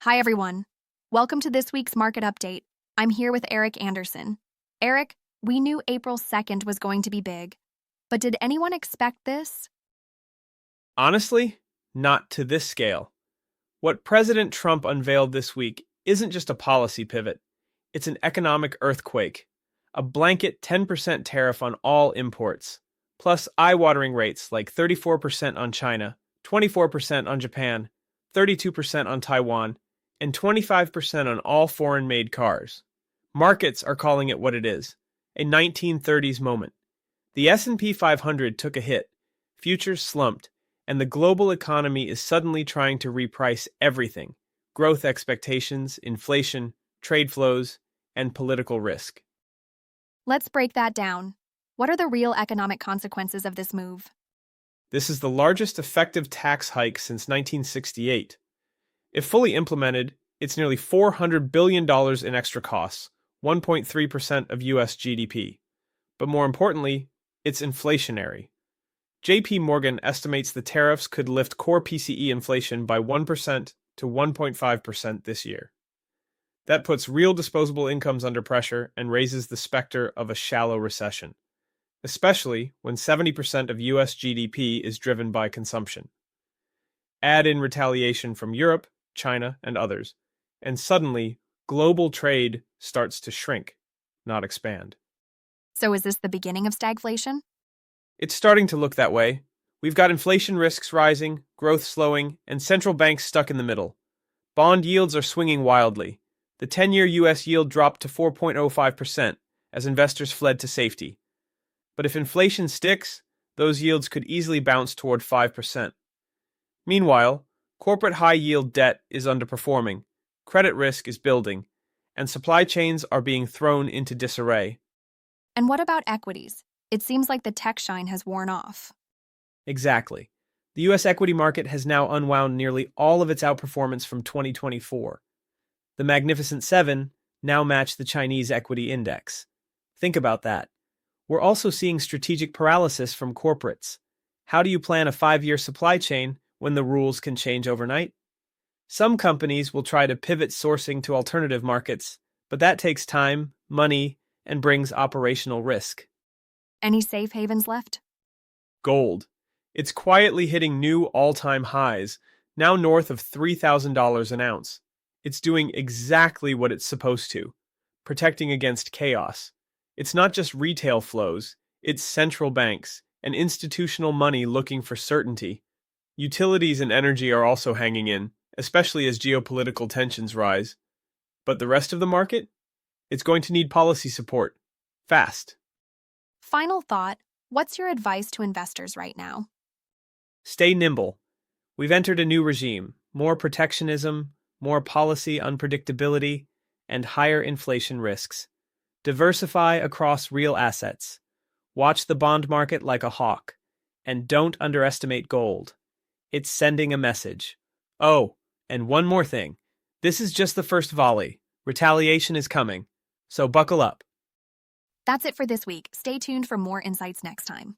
Hi, everyone. Welcome to this week's market update. I'm here with Eric Anderson. Eric, we knew April 2nd was going to be big, but did anyone expect this? Honestly, not to this scale. What President Trump unveiled this week isn't just a policy pivot, it's an economic earthquake. A blanket 10% tariff on all imports, plus eye-watering rates like 34% on China, 24% on Japan, 32% on Taiwan, and 25% on all foreign-made cars. Markets are calling it what it is, a 1930s moment. The S&P 500 took a hit, futures slumped, and the global economy is suddenly trying to reprice everything: growth expectations, inflation, trade flows, and political risk. Let's break that down. What are the real economic consequences of this move? This is the largest effective tax hike since 1968. If fully implemented, it's nearly $400 billion in extra costs, 1.3% of US GDP. But more importantly, it's inflationary. JP Morgan estimates the tariffs could lift core PCE inflation by 1% to 1.5% this year. That puts real disposable incomes under pressure and raises the specter of a shallow recession, especially when 70% of US GDP is driven by consumption. Add in retaliation from Europe, China, and others, and suddenly global trade starts to shrink, not expand. So is this the beginning of stagflation? It's starting to look that way. We've got inflation risks rising, growth slowing, and central banks stuck in the middle. Bond yields are swinging wildly. The 10-year US yield dropped to 4.05% as investors fled to safety. But if inflation sticks, those yields could easily bounce toward 5%. Meanwhile, corporate high-yield debt is underperforming, credit risk is building, and supply chains are being thrown into disarray. And what about equities? It seems like the tech shine has worn off. Exactly. The US equity market has now unwound nearly all of its outperformance from 2024. The Magnificent Seven now match the Chinese equity index. Think about that. We're also seeing strategic paralysis from corporates. How do you plan a 5-year supply chain when the rules can change overnight? Some companies will try to pivot sourcing to alternative markets, but that takes time, money, and brings operational risk. Any safe havens left? Gold. It's quietly hitting new all-time highs, now north of $3,000 an ounce. It's doing exactly what it's supposed to, protecting against chaos. It's not just retail flows, it's central banks and institutional money looking for certainty. Utilities and energy are also hanging in, especially as geopolitical tensions rise. But the rest of the market? It's going to need policy support. Fast. Final thought, what's your advice to investors right now? Stay nimble. We've entered a new regime, more protectionism, more policy unpredictability, and higher inflation risks. Diversify across real assets. Watch the bond market like a hawk. And don't underestimate gold. It's sending a message. Oh, and one more thing. This is just the first volley. Retaliation is coming. So buckle up. That's it for this week. Stay tuned for more insights next time.